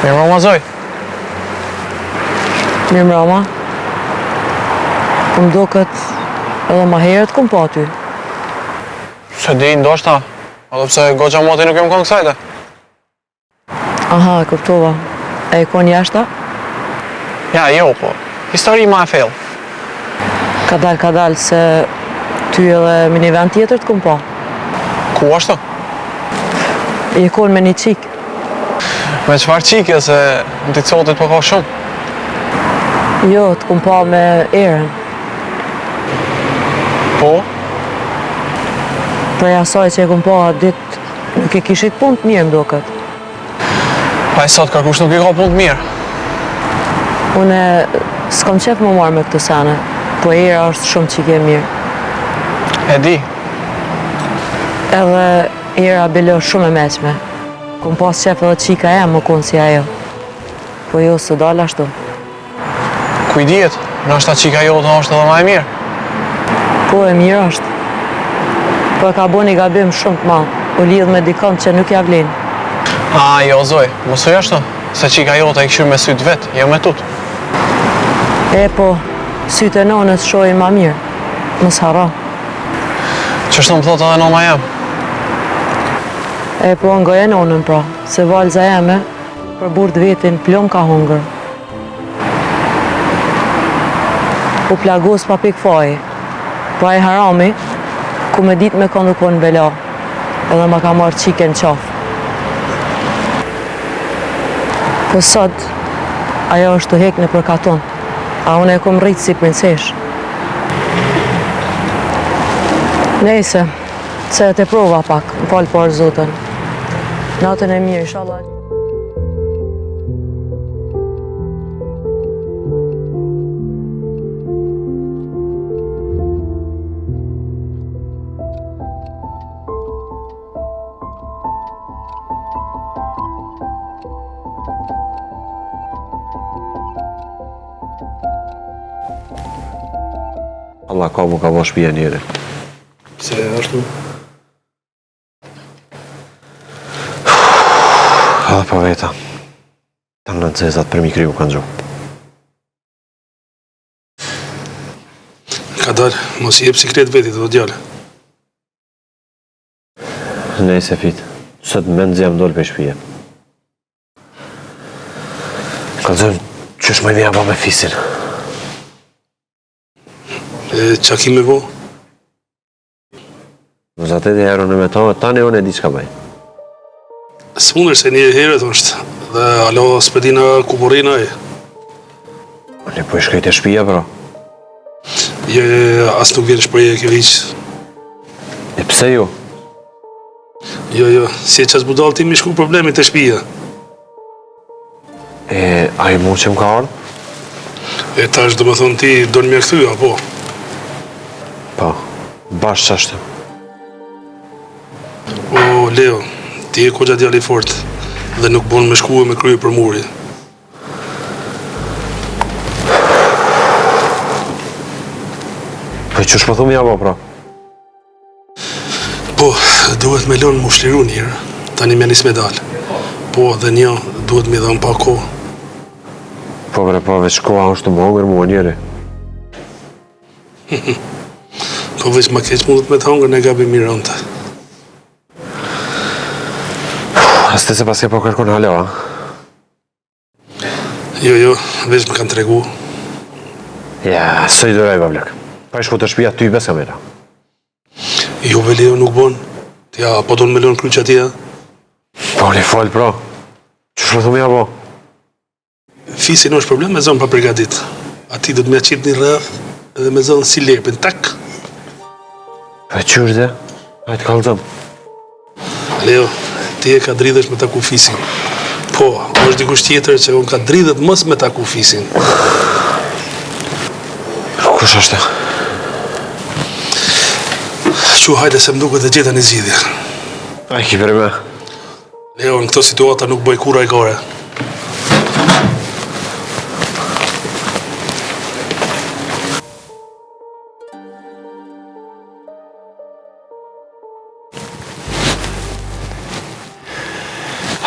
Mirë mrama Zoj. Mirë mrama. Më do këtë edhe ma herët kom pa ty. Se di, ndoshta. Edhe pse goqa moti nuk jem konë kësajte. Aha, e kuptova. E i konë jashta? Ja, jo, po. Histori ma e fell. Ka dal se ty edhe me një vend tjetër të kom pa. Ku ashtu? I konë me një qikë. Me qëfar qike se në t'i cotit po ka shumë? Jo, të kom pa me erën. Po? Prej asaj që e kom pa dit, nuk e kishit punë të mirë mdo këtë. Pa i sot kërkush nuk i ka punë të mirë. Une s'kom qef më marrë me këtë sene, po era është shumë qike mirë. E di. Edhe era bilo shumë e meqme. Kom pas qef edhe qika e më konë si ajo. Po jo, së dalë ashtu. Kujdijet, nështë ta qika jote është edhe ma e mirë. Po e mirë është. Po ka bo një gabim shumë të madh, u lidh me dikon që nuk ja vlen. Jo, Zoj, mos e ashtu, se qika jota i këshirë me sytë vetë, jo me tut. Po, sytë e nonës shohin ma mirë, mos haro. Qështu më thot edhe nona jam? Po, ngoje nonën pra, se valza jeme, për burt vetin, plom ka hungër. U plagos pa pik faji, pa e harami, ku me dit me këndu konë bela, edhe ma ka marrë qike në qafë. Po sot, ajo është të hek në përkaton, a unë e kom rritë si princesh. Nejse, se te prova pak, më falë parë zotën. Natën e mirë, inshallah. Allah ka mu ka bo shpija njëri. Pse ashtu? Edhe po veta. Tam në cezat për mi kriju kanë gjuhë. Ka dalë, mos i jep sikret vetit do djale. Nej se fit, sot mend jam dol për shpija. Kanë zënë, qësh më vija ba me fisin? Qa ki me vo? Në zatet e herën e me ta, tani unë e di qka baj. S'munër se një herët është, dhe alo s'pedina ku borina e. Unë po i shkejt e shpija, bro. As nuk vjen shpreje ke viq. E pse jo? Jo, si e qas budal ti mi shku problemit e shpija. A i mu që më ka ardhë? Tash do më thonë ti do në mjë këthy, apo? Po, bashkë qashtë. O, Leo, ti e kogja djali fort dhe nuk bon me shku e me kryu për muri. Po i qësh më thumë java, pra? Po, duhet me lonë më shliru njërë, tani me nis me dalë. Po, dhe një, duhet me dhëmë pa ko. Po bre, po, veç koha është të më hongër mua njëri. Po veç ma keq mundet me të hongër në gabi mirante. As të se pas ke po kërkon halo, a? Jo, veç më kanë tregu. Ja, së i dëraj, bablek. Pa i shku të shpia ty i bes kamera. Jo, ve Leo nuk bon. Tja, po do në me lonë kryqja tia. Po, li falë, pro. Qësh më thumë ja, po? Fisi në është problem me zonë pa përgatit. A ti do të me qit një rrëth edhe me zonë si lepin, tak? Po, qështë dhe? Hajtë kalëzëm. Leo, ti e ka dridhesh me taku fisin. Po, është dikush tjetër që unë ka dridhet mës me taku fisin. Kush është? Qu hajde se më duke dhe gjeta një zgjidhje. A i ki për me? Leo, në këto situata nuk bëj kura i gore.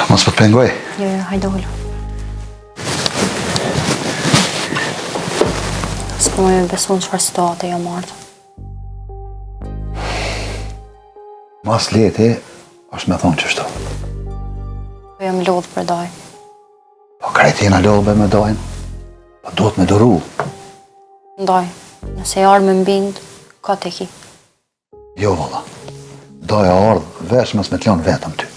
Mos po të pengoj. Jo, hajde ullu. S'po me besu në qëfar situate jo marrë. Mas leti është me thonë qështu. Po jam lodhë për daj. Po krejtina lodhë me dajnë. Po duhet me dëru. Ndaj, nëse jarë me mbind, ka të ki. Jo, valla. Daja ardhë vesh mës me t'lonë vetëm ty.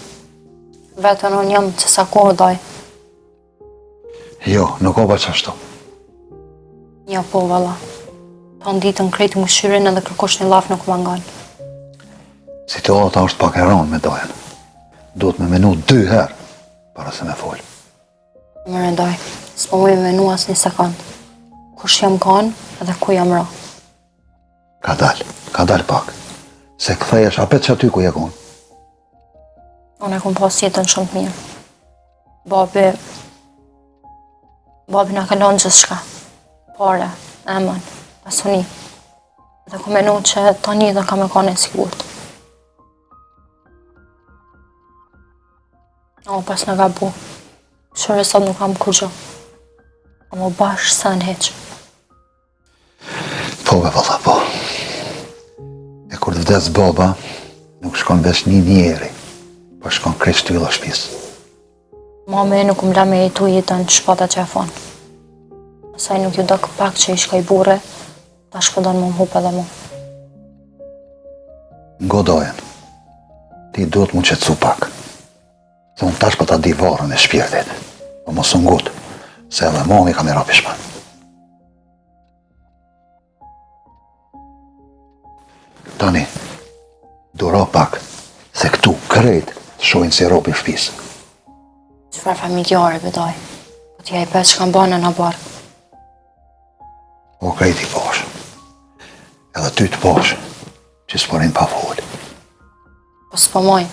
Vetën unë jam që sa kohë daj. Jo, nuk o ba qashtu. Ja po, valla. Ta në ditën krejtë më shyrin edhe kërkosh një laf nuk më nganë. Situata është pak e ranë me dajën. Duhet me menu 2 herë para se me folë. Mërë daj, s'po me menu as një sekundë. Kush jam kanë edhe ku jam ra. Ka dalë pak. Se këthejesh apet që aty ku je konë. Unë e kom pas jetën shumë të mirë. Babi na ka lënë gjithë shka. Pare, emën, pasuni. Dhe ku menu që tani dhe ka me kone sigurt. O, pas në gabu. Shore sot nuk kam kur gjo. Kam o bashkë sa në heqë. Po, be valla, po. E kur të vdes baba, nuk shkon vesh një njeri, po shkon krejt shtylla shtëpisë. Mame nuk më la me jetu jetën shpata që e fonë. Asaj nuk ju do pak që i shkaj burre, ta shpëdon më hup edhe mu. Godojen, ti duhet mu qetësu pak. Se unë tash po ta di varën e shpirtit, po mos u ngut, se edhe mami ka me rapi shpan. Tani, duro pak, se këtu krejt shojnë si ropi shpisë. Qëfar familjare bedoj, po t'ja i pes që kam banë në barë. O krejt i posh, edhe ty të posh, që s'porin pa full. Po s'po moj,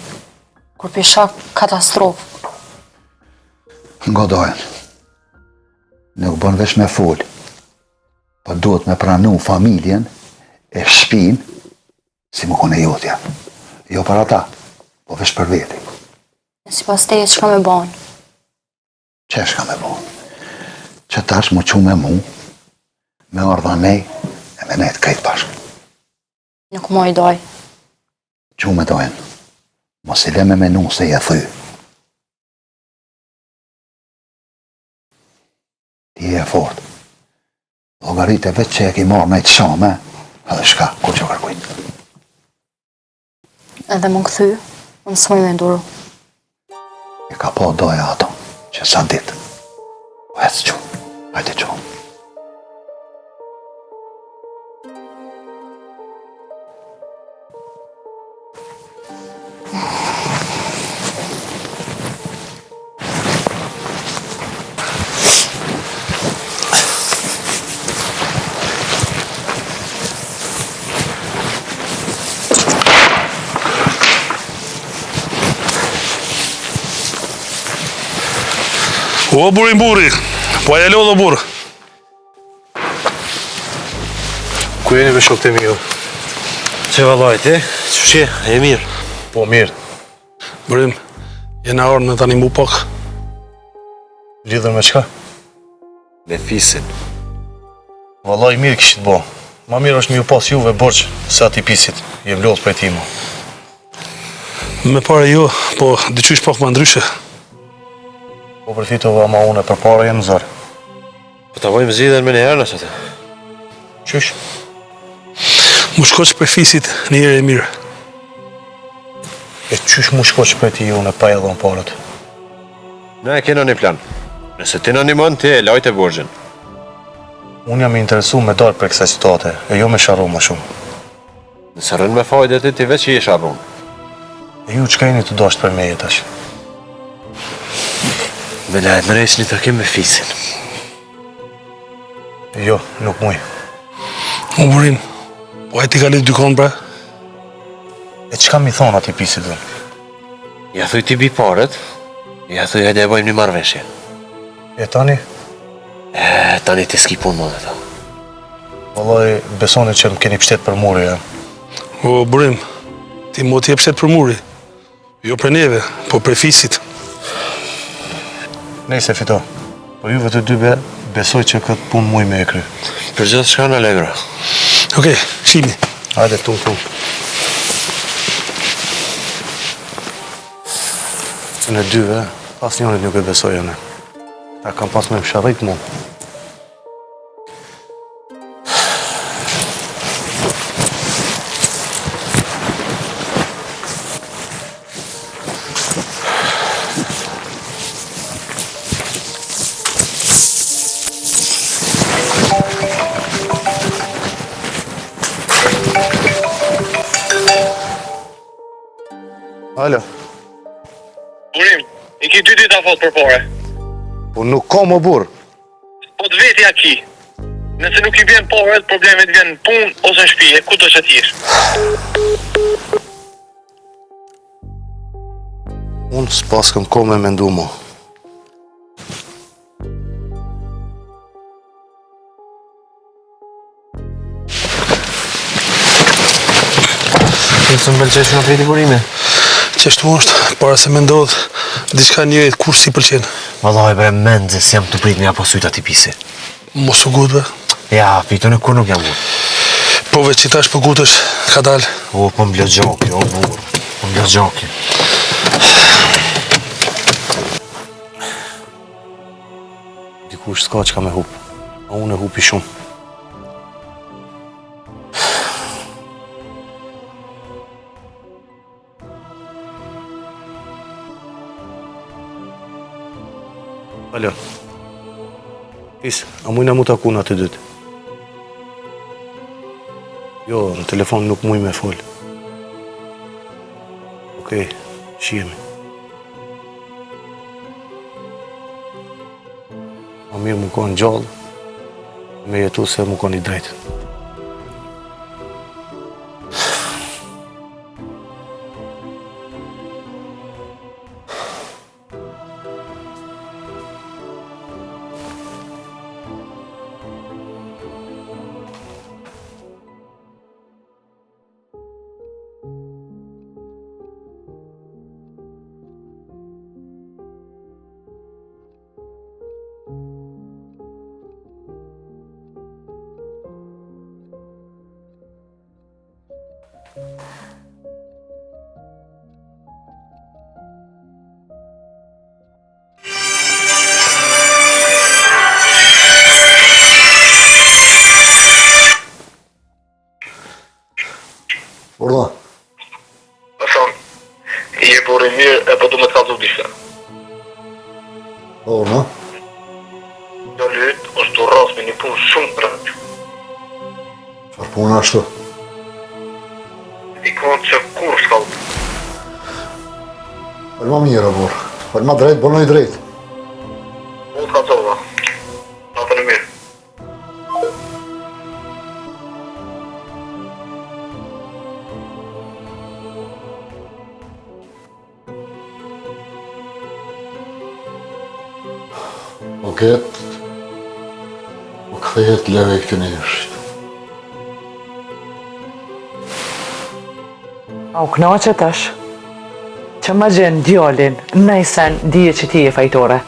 kur pisha katastrofë. Godojen, nuk bën vesh me full, po duhet me pranu familjen e shpin si më kone jotja. Jo për ata, po vesh për veti. E si pas teje që ka me banë? Që shka me banë? Që tash mu qu me mu, me ardha nej, e me nejt krejt bashkë. Nuk moj doj. Qu me dojen, mos i le me menu se je thy. Ti e fort. Llogarit e vetë që e ki marrë nejt shame, edhe shka, kur që kërkujt. Edhe më këthy, unë s'moj me nduru. E ka po doja ato, që sa ditë. O hecë që, hajde që. O, burin buri, po e lodho burë. Ku jeni me shokët e mi jo? Që vallaj ti? Qëshje, e mirë? Po mirë. Burim, jena orë me tani mu pak. Lidhër me qka? Me fisin. Vallaj mirë kishit bo. Ma mirë është mi ju pas juve borç se ati pisit. Jem lodhë për e tima. Me pare jo, po dyqysh pak ma ndryshe. Po përfitova ma une për para jem zërë. Po ta vojmë zhiden me njëherë nësë atë. Qysh? Mu shkoq për fisit një herë e mirë. E qysh mu shkoq për ti une pa edhe në parët? Ne e kena një plan. Nëse ti në një mund, ti e lajt e borgjën. Unë jam i interesu me dalë për kësa situate, e jo me sharu ma shumë. Nëse rënë me fajde ti veç i e sharron. E ju qka jeni të dasht për me jetash? Me lajt më rejsh një takim me fisin. Jo, nuk muj. O, burim, po e ti ka lidh dykon, bre? E qka mi thonë ati pisit dhe? Ja thuj ti bi paret, ja thuj hajde e bojmë një marrveshje. E tani? Tani ti s'ki pun më dhe ta. Vallaj, besoni që më keni pështet për muri, ja. O, burim, ti mo t'je pështet për muri. Jo për neve, po për fisit. Nejse fito, po juve të dybe besoj që këtë punë muj me e kry. Për gjithë shka në legra. Okej, shqipni. Hajde, tum. Në dyve, pas njërit nuk e besoj e ne. Ta kam pas me më sharrit mu. Alo. Burim, i ki 2 ditë afat për pare. Po nuk ka më burë. Po të vetja ki. Nëse nuk i vjen pare, problemet vjen në punë ose në shtëpi, ku do që t'jesh? Unë s'pas këm ko me mendu mo. Ti së më bëlqesh nga peti burime? Qështu është, para se me ndodh, diçka njërit kur si pëlqen. Vallaj bre, mendës jam të prit me apo syt ati pisi. Mos u gut, be. Ja, Fito, në kur nuk jam gut. Po veç që tash po gutesh, ka dal. O, po m'blë gjoki, o burr. Po m'blë gjoki. Dikush s'ka që ka me hup, a unë e hupi shumë. Alo. Pis, a mujna mu taku në atë dytë? Jo, në telefon nuk muj me fol. Okej, shihemi. Ma mirë mu konë gjallë, me jetu se mu konë i drejtë. Urda. Hasan, i e buri mirë e po du me të kalzu dishta. Urda. Do lyt është të rras me një punë shumë të rëndë. Qar puna ashtu? I konë që kur s'kallë. Fal ma mirë, burr. Fal ma drejt, bënoj drejt. Unë të kalzova. Natën e mirë. O ketë, o këthejet leve i këtë njështë. A u knaqet është? Që më gjenë djallin, nëjsen dije që ti e fajtore.